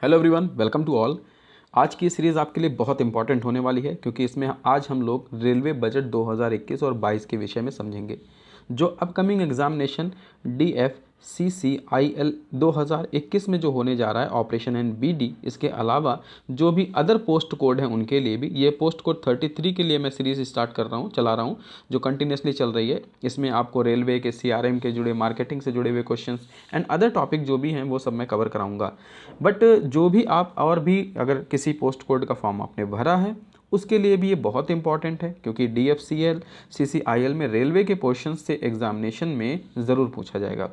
Hello everyone, welcome to all. आज की series आपके लिए बहुत इंपॉर्टेंट होने वाली है क्योंकि इसमें आज हम लोग रेलवे बजट 2021 और 22 के विषय में समझेंगे। जो अपकमिंग एग्जामिनेशन DFCCIL 2021 में जो होने जा रहा है ऑपरेशन एंड BD, इसके अलावा जो भी अदर पोस्ट कोड हैं उनके लिए भी ये पोस्ट कोड 33 के लिए मैं सीरीज़ स्टार्ट कर रहा हूँ, चला रहा हूँ, जो कंटिन्यूसली चल रही है। इसमें आपको रेलवे के CRM के जुड़े, मार्केटिंग से जुड़े हुए क्वेश्चंस एंड अदर टॉपिक जो भी हैं वो सब मैं कवर कराऊंगा। बट जो भी आप और भी अगर किसी पोस्ट कोड का फॉर्म आपने भरा है उसके लिए भी ये बहुत इंपॉर्टेंट है क्योंकि DFCL CCIL में रेलवे के पोर्शन से एग्जामिनेशन में ज़रूर पूछा जाएगा।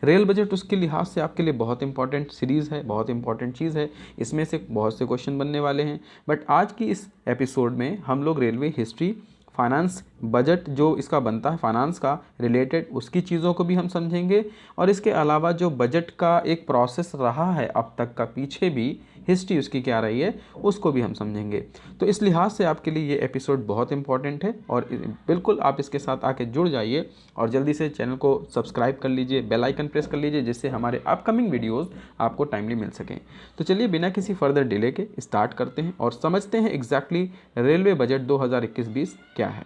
रेल बजट उसके लिहाज से आपके लिए बहुत इंपॉर्टेंट सीरीज़ है, बहुत इंपॉर्टेंट चीज़ है। इसमें से बहुत से क्वेश्चन बनने वाले हैं। बट आज की इस एपिसोड में हम लोग रेलवे हिस्ट्री, फाइनेंस, बजट जो इसका बनता है फाइनेंस का रिलेटेड, उसकी चीज़ों को भी हम समझेंगे। और इसके अलावा जो बजट का एक प्रोसेस रहा है अब तक का, पीछे भी हिस्ट्री उसकी क्या रही है, उसको भी हम समझेंगे। तो इस लिहाज से आपके लिए ये एपिसोड बहुत इंपॉर्टेंट है और बिल्कुल आप इसके साथ आके जुड़ जाइए और जल्दी से चैनल को सब्सक्राइब कर लीजिए, बेल आइकन प्रेस कर लीजिए, जिससे हमारे अपकमिंग वीडियोस आपको टाइमली मिल सकें। तो चलिए बिना किसी फर्दर डिले के स्टार्ट करते हैं और समझते हैं एग्जैक्टली रेलवे बजट 2021-20 क्या है।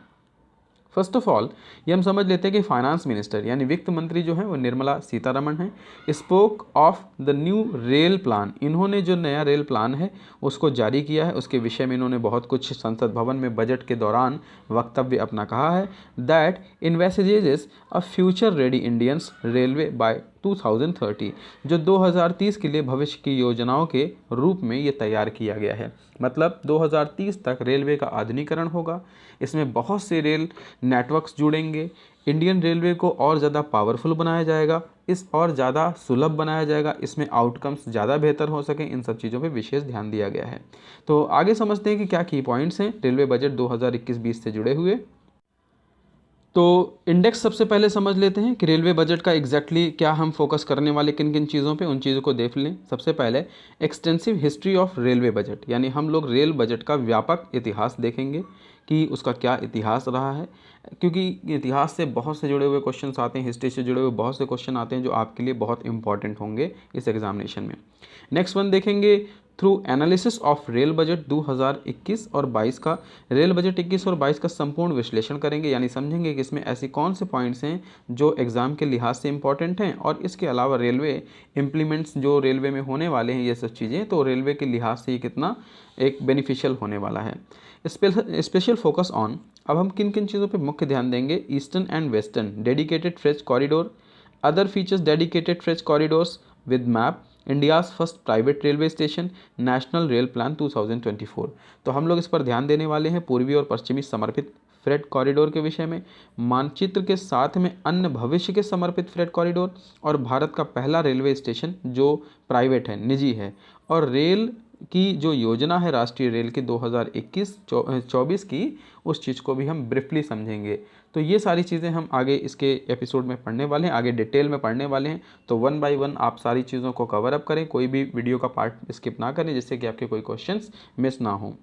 फर्स्ट ऑफ ऑल ये हम समझ लेते हैं कि फाइनेंस मिनिस्टर यानी वित्त मंत्री जो है वो निर्मला सीतारमण है। Spoke of the new rail plan, इन्होंने जो नया रेल प्लान है उसको जारी किया है। उसके विषय में इन्होंने बहुत कुछ संसद भवन में बजट के दौरान वक्तव्य अपना कहा है। That investigates a future ready Indians railways by 2030, जो 2030 के लिए भविष्य की योजनाओं के रूप में ये तैयार किया गया है। मतलब 2030 तक रेलवे का आधुनिकीकरण होगा। इसमें बहुत से रेल नेटवर्क्स जुड़ेंगे। इंडियन रेलवे को और ज़्यादा पावरफुल बनाया जाएगा, इस और ज़्यादा सुलभ बनाया जाएगा, इसमें आउटकम्स ज़्यादा बेहतर हो सकें, इन सब चीज़ों पे विशेष ध्यान दिया गया है। तो आगे समझते हैं कि क्या की पॉइंट्स हैं रेलवे बजट 2021-20 से जुड़े हुए। तो इंडेक्स सबसे पहले समझ लेते हैं कि रेलवे बजट का एग्जैक्टली क्या हम फोकस करने वाले किन किन चीज़ों पे, उन चीज़ों को देख लें। सबसे पहले extensive history of railway budget, यानी हम लोग रेल बजट का व्यापक इतिहास देखेंगे कि उसका क्या इतिहास रहा है, क्योंकि इतिहास से बहुत से जुड़े हुए क्वेश्चन आते हैं, हिस्ट्री से जुड़े हुए बहुत से क्वेश्चन आते हैं जो आपके लिए बहुत इंपॉर्टेंट होंगे इस एग्जामिनेशन में। नेक्स्ट वन देखेंगे through analysis of rail budget 2021 और 22 का। रेल बजट 21 और 22 का संपूर्ण विश्लेषण करेंगे, यानी समझेंगे कि इसमें ऐसी कौन से पॉइंट्स हैं जो एग्ज़ाम के लिहाज से इंपॉर्टेंट हैं और इसके अलावा रेलवे इम्प्लीमेंट्स जो रेलवे में होने वाले हैं, ये सब चीज़ें, तो रेलवे के लिहाज से ये कितना एक बेनिफिशियल होने वाला है। स्पेशल फोकस ऑन, अब हम किन किन चीज़ों पर मुख्य ध्यान देंगे। Eastern and western dedicated freight corridor, other features dedicated freight corridors with map, India's first private railway station, national rail plan 2024। तो हम लोग इस पर ध्यान देने वाले हैं पूर्वी और पश्चिमी समर्पित फ्रेट कॉरिडोर के विषय में, मानचित्र के साथ में अन्य भविष्य के समर्पित फ्रेट कॉरिडोर और भारत का पहला रेलवे स्टेशन जो प्राइवेट है, निजी है, और रेल की जो योजना है राष्ट्रीय रेल की 2021-24 की, उस चीज़ को भी हम ब्रीफली समझेंगे। तो ये सारी चीज़ें हम आगे इसके एपिसोड में पढ़ने वाले हैं, आगे डिटेल में पढ़ने वाले हैं। तो वन बाय वन आप सारी चीज़ों को कवर अप करें, कोई भी वीडियो का पार्ट स्किप ना करें जिससे कि आपके कोई क्वेश्चंस मिस ना हो।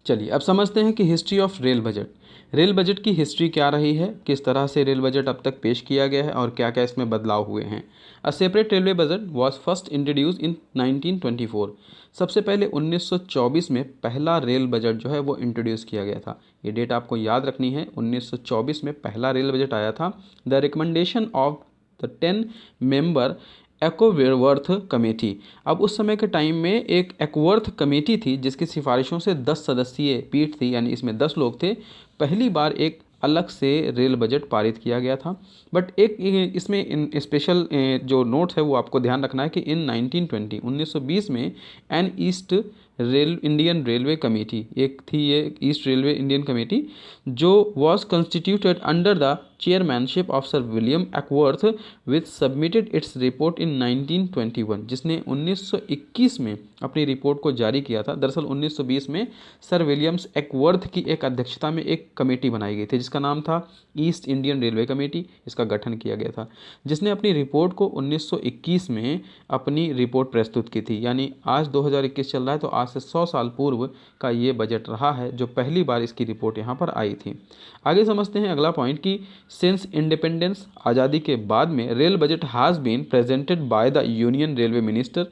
चलिए अब समझते हैं कि history of rail budget. Rail budget की हिस्ट्री क्या रही है, किस तरह से रेल बजट अब तक पेश किया गया है और क्या क्या इसमें बदलाव हुए हैं। A separate railway budget was first introduce इन 1924। सबसे पहले 1924 में पहला रेल बजट जो है वो इंट्रोड्यूस किया गया था। ये डेट आपको याद रखनी है, 1924 में पहला रेल बजट आया था। The recommendation of the 10 member Acworth committee, अब उस समय के टाइम में एक एक्वर्थ कमेटी थी जिसकी सिफारिशों से 10 सदस्यीय पीठ थी, यानी इसमें 10 लोग थे। पहली बार एक अलग से रेल बजट पारित किया गया था। बट एक इसमें इन स्पेशल जो नोट्स है वो आपको ध्यान रखना है कि इन 1920 में an East Indian railway committee, एक थी ये ईस्ट रेलवे इंडियन कमेटी, जो was constituted under the chairmanship of sir William Acworth which submitted its report in 1921, जिसने 1921 में अपनी रिपोर्ट को जारी किया था। दरअसल 1920 में सर विलियम्स एक्वर्थ की एक अध्यक्षता में एक कमेटी बनाई गई थी जिसका नाम था ईस्ट इंडियन रेलवे कमेटी। इसका गठन किया गया था जिसने अपनी रिपोर्ट को 1921 में अपनी रिपोर्ट प्रस्तुत की थी। यानी आज 2021 चल रहा है तो आज से 100 साल पूर्व का ये बजट रहा है जो पहली बार इसकी रिपोर्ट यहाँ पर आई थी। आगे समझते हैं अगला पॉइंट कि सिंस इंडिपेंडेंस, आज़ादी के बाद में rail budget has been presented by the union railway minister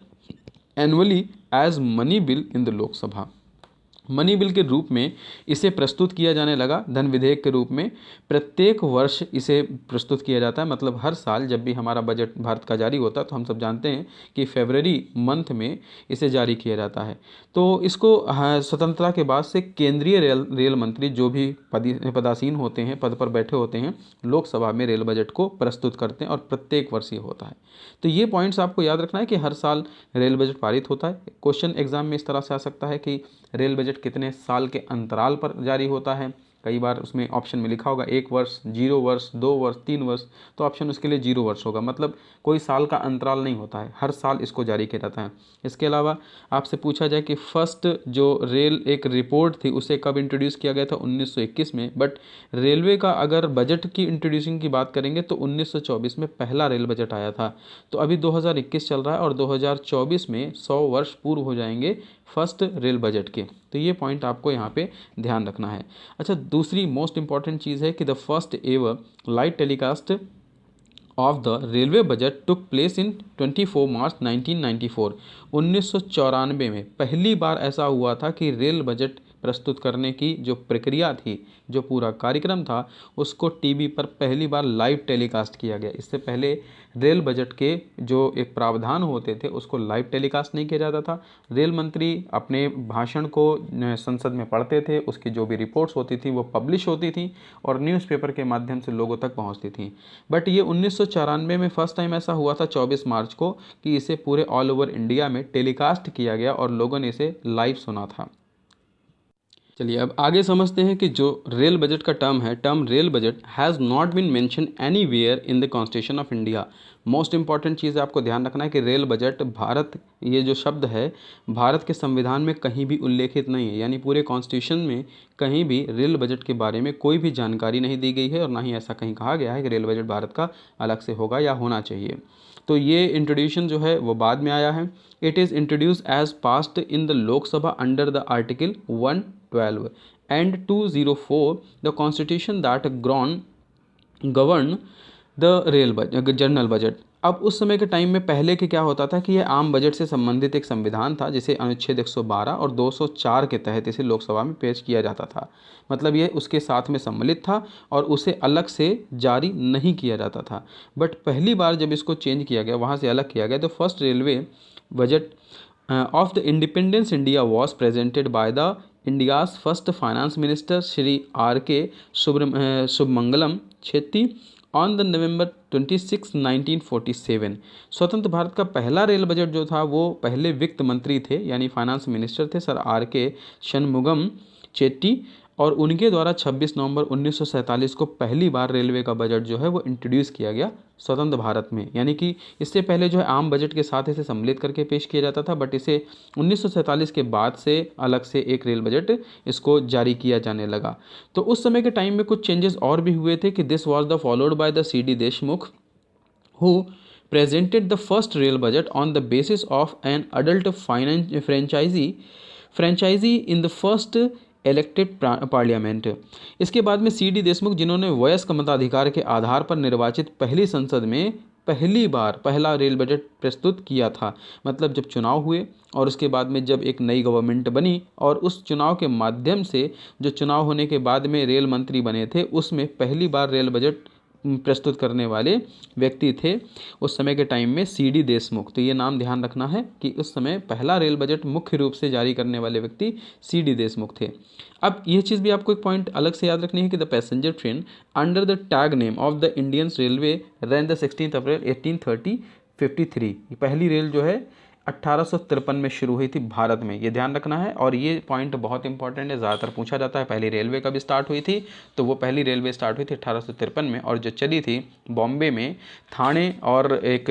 annually as money bill in the Lok Sabha. Money bill के रूप में इसे प्रस्तुत किया जाने लगा, धन विधेयक के रूप में प्रत्येक वर्ष इसे प्रस्तुत किया जाता है। मतलब हर साल जब भी हमारा बजट भारत का जारी होता है तो हम सब जानते हैं कि फरवरी मंथ में इसे जारी किया जाता है। तो इसको स्वतंत्रता के बाद से केंद्रीय रेल मंत्री जो भी पदासीन होते हैं, पद पर बैठे होते हैं, लोकसभा में रेल बजट को प्रस्तुत करते हैं और प्रत्येक वर्ष ये होता है। तो ये पॉइंट्स आपको याद रखना है कि हर साल रेल बजट पारित होता है। क्वेश्चन एग्जाम में इस तरह से आ सकता है कि रेल बजट कितने साल के अंतराल पर जारी होता है। कई बार उसमें ऑप्शन में लिखा होगा 1 वर्ष, 0 वर्ष, 2 वर्ष, 3 वर्ष, तो ऑप्शन उसके लिए 0 वर्ष होगा। मतलब कोई साल का अंतराल नहीं होता है, हर साल इसको जारी किया जाता है। इसके अलावा आपसे पूछा जाए कि फर्स्ट जो रेल एक रिपोर्ट थी उसे कब इंट्रोड्यूस किया गया था, 1921 में। बट रेलवे का अगर बजट की इंट्रोड्यूसिंग की बात करेंगे तो 1924 में पहला रेल बजट आया था। तो अभी 2021 चल रहा है और 2024 में 100 वर्ष पूर्व हो जाएंगे फर्स्ट रेल बजट के। तो ये पॉइंट आपको यहाँ पे ध्यान रखना है। अच्छा, दूसरी मोस्ट इंपॉर्टेंट चीज़ है कि the first ever live telecast of the railway budget took place in 24 मार्च 1994। 1994 में पहली बार ऐसा हुआ था कि रेल बजट प्रस्तुत करने की जो प्रक्रिया थी, जो पूरा कार्यक्रम था, उसको टीवी पर पहली बार लाइव टेलीकास्ट किया गया। इससे पहले रेल बजट के जो एक प्रावधान होते थे उसको लाइव टेलीकास्ट नहीं किया जाता था। रेल मंत्री अपने भाषण को संसद में पढ़ते थे, उसकी जो भी रिपोर्ट्स होती थी वो पब्लिश होती थी और न्यूज़पेपर के माध्यम से लोगों तक पहुंचती थी। बट ये 1994 में फर्स्ट टाइम ऐसा हुआ था 24 मार्च को कि इसे पूरे ऑल ओवर इंडिया में टेलीकास्ट किया गया और लोगों ने इसे लाइव सुना था। चलिए अब आगे समझते हैं कि जो रेल बजट का टर्म है, term rail budget has not been mention anywhere in the constitution of India. Most important चीज़ आपको ध्यान रखना है कि रेल बजट भारत, ये जो शब्द है भारत के संविधान में कहीं भी उल्लेखित नहीं है। यानी पूरे कॉन्स्टिट्यूशन में कहीं भी रेल बजट के बारे में कोई भी जानकारी नहीं दी गई है और ना ही ऐसा कहीं कहा गया है कि रेल बजट भारत का अलग से होगा या होना चाहिए। तो ये इंट्रोड्यूशन जो है वो बाद में आया है। It is introduce as passed in the Lok Sabha under the article 112 and 204 the constitution that govern the rail budget, general budget. अब उस समय के टाइम में पहले के क्या होता था कि ये आम बजट से संबंधित एक संविधान था जिसे अनुच्छेद 112 और 204 के तहत इसे लोकसभा में पेश किया जाता था। मतलब ये उसके साथ में सम्मिलित था और उसे अलग से जारी नहीं किया जाता था। बट पहली बार जब इसको चेंज किया गया, वहाँ से अलग किया गया, तो first railway budget of the independence India was presented by the India's first finance minister Shri R.K. Subramangalam Chetty on the November 26, 1947। स्वतंत्र भारत का पहला रेल बजट जो था वो पहले वित्त मंत्री थे यानी फाइनेंस मिनिस्टर थे सर R.K. शनमुगम चेट्टी, और उनके द्वारा 26 नवंबर 1947 को पहली बार रेलवे का बजट जो है वो इंट्रोड्यूस किया गया स्वतंत्र भारत में। यानी कि इससे पहले जो है आम बजट के साथ इसे सम्मिलित करके पेश किया जाता था, बट इसे 1947 के बाद से अलग से एक रेल बजट इसको जारी किया जाने लगा। तो उस समय के टाइम में कुछ चेंजेस और भी हुए थे कि this was the followed by the C.D. Deshmukh who presented the first rail budget on the basis of an adult franchisee in the first elected parliament. इसके बाद में C.D. देशमुख जिन्होंने वयस्क मताधिकार के आधार पर निर्वाचित पहली संसद में पहली बार पहला रेल बजट प्रस्तुत किया था। मतलब जब चुनाव हुए और उसके बाद में जब एक नई गवर्नमेंट बनी और उस चुनाव के माध्यम से जो चुनाव होने के बाद में रेल मंत्री बने थे, उसमें पहली बार रेल बजट प्रस्तुत करने वाले व्यक्ति थे उस समय के टाइम में C.D. देशमुख। तो ये नाम ध्यान रखना है कि उस समय पहला रेल बजट मुख्य रूप से जारी करने वाले व्यक्ति C.D. देशमुख थे। अब ये चीज़ भी आपको एक पॉइंट अलग से याद रखनी है कि the passenger train under the tag name of the Indian railway rain the 16 अप्रैल 1853। पहली रेल जो है 1853 में शुरू हुई थी भारत में, ये ध्यान रखना है। और ये पॉइंट बहुत इंपॉर्टेंट है, ज़्यादातर पूछा जाता है पहली रेलवे कब स्टार्ट हुई थी। तो वो पहली रेलवे स्टार्ट हुई थी 1853 में और जो चली थी बॉम्बे में थाने और एक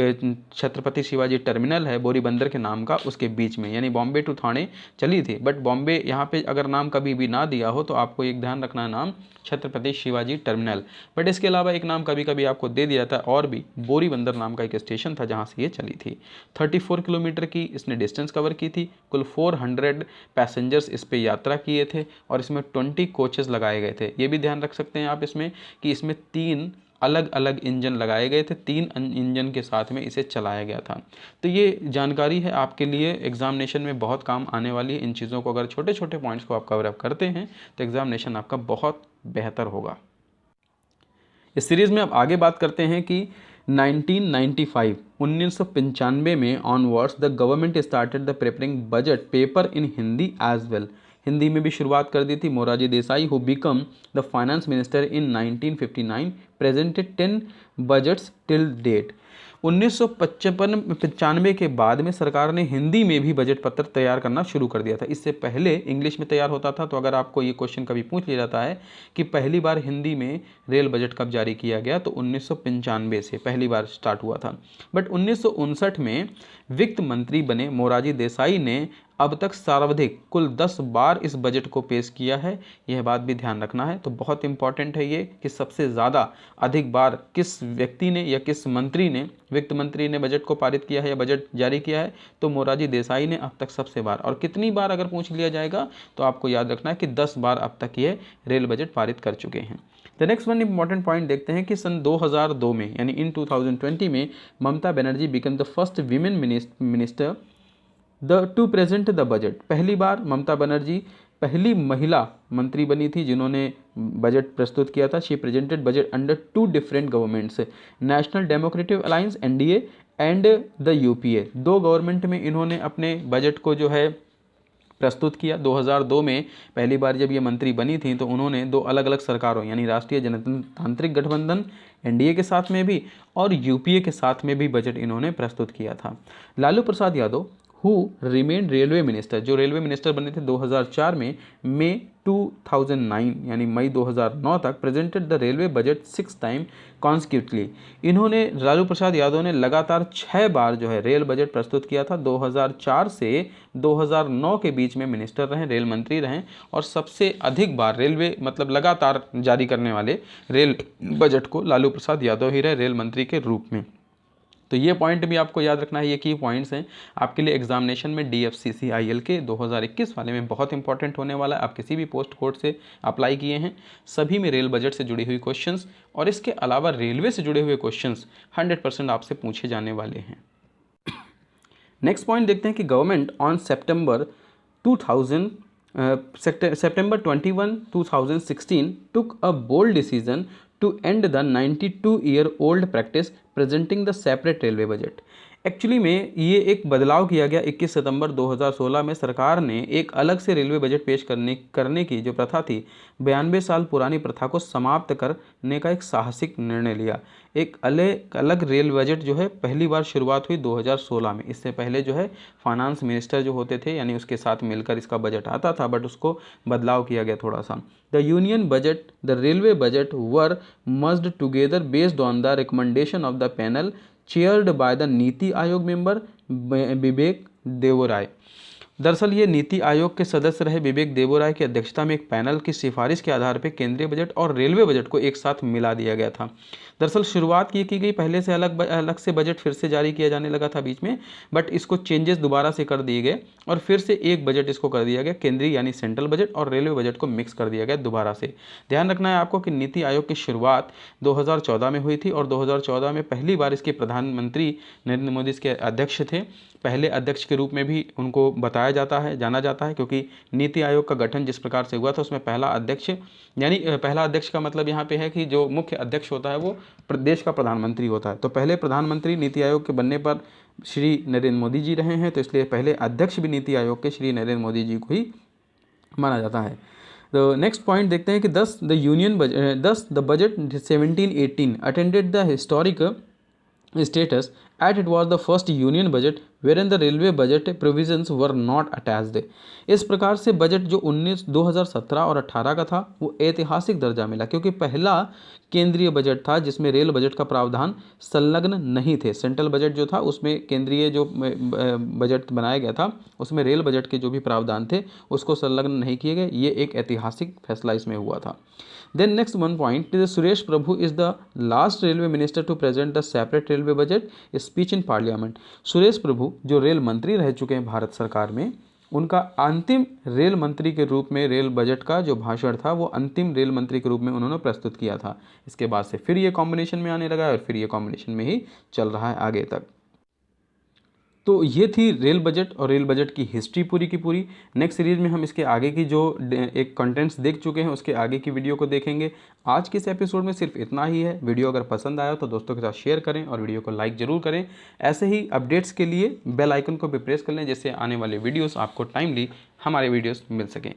छत्रपति शिवाजी टर्मिनल है बोरीबंदर के नाम का, उसके बीच में, यानी बॉम्बे टू थाने चली थी। बट बॉम्बे यहाँ पे अगर नाम कभी भी ना दिया हो तो आपको एक ध्यान रखना है, नाम छत्रपति शिवाजी टर्मिनल। बट इसके अलावा एक नाम कभी कभी आपको दे दिया था और भी, बोरीबंदर नाम का एक स्टेशन था जहाँ से ये चली थी। 34 किलोमीटर की इसने डिस्टेंस कवर की थी। कुल 400 पैसेंजर्स इस पे यात्रा किए थे और इसमें 20 कोचेस लगाए गए थे। ये भी ध्यान रख सकते हैं आप इसमें कि इसमें 3 अलग अलग इंजन लगाए गए थे, 3 इंजन के साथ में इसे चलाया गया था। तो ये जानकारी है आपके लिए, एग्जामिनेशन में बहुत काम आने वाली है। इन चीज़ों को अगर छोटे छोटे पॉइंट्स को आप कवर अप करते हैं तो एग्जामिनेशन आपका बहुत बेहतर होगा। इस सीरीज़ में अब आगे बात करते हैं कि 1995 में onwards the government started the preparing budget paper in Hindi as well. Hindi में भी शुरुआत कर दी थी। Morarji Desai who become the finance minister in 1959 presented 10 budgets till date. 1995 के बाद में सरकार ने हिंदी में भी बजट पत्र तैयार करना शुरू कर दिया था। इससे पहले इंग्लिश में तैयार होता था। तो अगर आपको ये क्वेश्चन कभी पूछ लिया जाता है कि पहली बार हिंदी में रेल बजट कब जारी किया गया, तो 1995 से पहली बार स्टार्ट हुआ था। बट 1959 में वित्त मंत्री बने मोरारजी देसाई ने अब तक सर्वाधिक कुल 10 बार इस बजट को पेश किया है। यह बात भी ध्यान रखना है। तो बहुत इंपॉर्टेंट है ये कि सबसे ज़्यादा अधिक बार किस व्यक्ति ने या किस मंत्री ने, वित्त मंत्री ने बजट को पारित किया है या बजट जारी किया है, तो मोरारजी देसाई ने अब तक सबसे बार। और कितनी बार अगर पूछ लिया जाएगा तो आपको याद रखना है कि 10 बार अब तक ये रेल बजट पारित कर चुके हैं। The next one important point देखते हैं कि सन 2002 में यानी इन 2020 में Mamata Banerjee become the first women minister to present the budget. पहली बार ममता बनर्जी पहली महिला मंत्री बनी थी जिन्होंने बजट प्रस्तुत किया था। She presented budget under 2 different governments, national democratic alliance NDA and the UPA। 2 government में इन्होंने अपने बजट को जो है प्रस्तुत किया। 2002 में पहली बार जब ये मंत्री बनी थी तो उन्होंने 2 अलग अलग सरकारों यानी राष्ट्रीय जनतांत्रिक गठबंधन NDA के साथ में भी और UPA के साथ में भी बजट इन्होंने प्रस्तुत किया था। Lalu Prasad Yadav who remain railway minister, जो रेलवे मिनिस्टर बने थे 2004 में, मई 2009 यानी मई 2009 तक presented the railway budget 6 time consecutively. इन्होंने, लालू प्रसाद यादव ने लगातार 6 बार जो है रेल बजट प्रस्तुत किया था। 2004 से 2009 के बीच में मिनिस्टर रहे, रेल मंत्री रहे और सबसे अधिक बार रेलवे मतलब लगातार जारी करने वाले रेल बजट को लालू प्रसाद यादव ही रहे रेल मंत्री के रूप में। तो ये पॉइंट भी आपको याद रखना है। ये की पॉइंट्स हैं आपके लिए एग्जामिनेशन में DFCCIL के 2021 वाले में बहुत इंपॉर्टेंट होने वाला है। आप किसी भी पोस्ट कोड से अप्लाई किए हैं, सभी में रेल बजट से जुड़ी हुई क्वेश्चंस और इसके अलावा रेलवे से जुड़े हुए क्वेश्चंस 100% आपसे पूछे जाने वाले हैं। नेक्स्ट पॉइंट देखते हैं कि government on September 21, 2016 took a bold decision to end the 92-year-old practice presenting the separate railway budget। Actually में ये एक बदलाव किया गया 21 सितंबर 2016 में। सरकार ने एक अलग से रेलवे बजट पेश करने की जो प्रथा थी, 92 साल पुरानी प्रथा को समाप्त करने का एक साहसिक निर्णय लिया। एक अलग रेल बजट जो है पहली बार शुरुआत हुई 2016 में। इससे पहले जो है फाइनेंस मिनिस्टर जो होते थे यानी उसके साथ मिलकर इसका बजट आता था, बट उसको बदलाव किया गया थोड़ा सा। The union budget, the railway budget were merged together based on the recommendation of the panel chaired by the NITI Aayog member विवेक देवोराय। दरअसल ये नीति आयोग के सदस्य रहे विवेक देवोराय की अध्यक्षता में एक पैनल की सिफारिश के आधार पर केंद्रीय बजट और रेलवे बजट को एक साथ मिला दिया गया था। दरअसल शुरुआत की गई, पहले से अलग से बजट फिर से जारी किया जाने लगा था बीच में, बट इसको चेंजेस दोबारा से कर दिए गए और फिर से एक बजट इसको कर दिया गया, केंद्रीय यानी सेंट्रल बजट और रेलवे बजट को मिक्स कर दिया गया दोबारा से। ध्यान रखना है आपको कि नीति आयोग की शुरुआत 2014 में हुई थी और 2014 में पहली बार इसके प्रधानमंत्री नरेंद्र मोदी इसके अध्यक्ष थे। पहले अध्यक्ष के रूप में भी उनको बताया जाता है, जाना जाता है, क्योंकि नीति आयोग का गठन जिस प्रकार से हुआ था उसमें पहला अध्यक्ष यानी पहला अध्यक्ष का मतलब यहाँ पे है कि जो मुख्य अध्यक्ष होता है वो प्रदेश का प्रधानमंत्री होता है। तो पहले प्रधानमंत्री नीति आयोग के बनने पर श्री नरेंद्र मोदी जी रहे हैं, तो इसलिए पहले अध्यक्ष भी नीति आयोग के श्री नरेंद्र मोदी जी को ही माना जाता है। तो नेक्स्ट पॉइंट देखते हैं कि दस the budget 1718 attended the historic status at it was the first union budget wherein the railway budget provisions were not attached। इस प्रकार से बजट जो 2017 और 18 का था वो ऐतिहासिक दर्जा मिला, क्योंकि पहला केंद्रीय बजट था जिसमें रेल बजट का प्रावधान संलग्न नहीं थे। सेंट्रल बजट जो था उसमें केंद्रीय जो बजट बनाया गया था उसमें रेल बजट के जो भी प्रावधान थे उसको संलग्न नहीं किए गए। ये एक ऐतिहासिक फैसला इसमें हुआ था। Then next one point is Suresh Prabhu is the last railway minister to present the separate railway budget speech in parliament। Suresh प्रभु जो रेल मंत्री रह चुके हैं भारत सरकार में, उनका अंतिम रेल मंत्री के रूप में रेल बजट का जो भाषण था वो अंतिम रेल मंत्री के रूप में उन्होंने प्रस्तुत किया था। इसके बाद से फिर ये कॉम्बिनेशन में आने लगा है और फिर ये कॉम्बिनेशन में ही चल रहा है आगे तक। तो ये थी रेल बजट और रेल बजट की हिस्ट्री पूरी की पूरी। नेक्स्ट सीरीज में हम इसके आगे की जो एक कंटेंट्स देख चुके हैं उसके आगे की वीडियो को देखेंगे। आज के इस एपिसोड में सिर्फ इतना ही है। वीडियो अगर पसंद आया तो दोस्तों के साथ शेयर करें और वीडियो को लाइक ज़रूर करें। ऐसे ही अपडेट्स के लिए बेल आइकन को भी प्रेस कर लें जिससे आने वाले वीडियोज़ आपको टाइमली हमारे वीडियोज़ मिल सकें।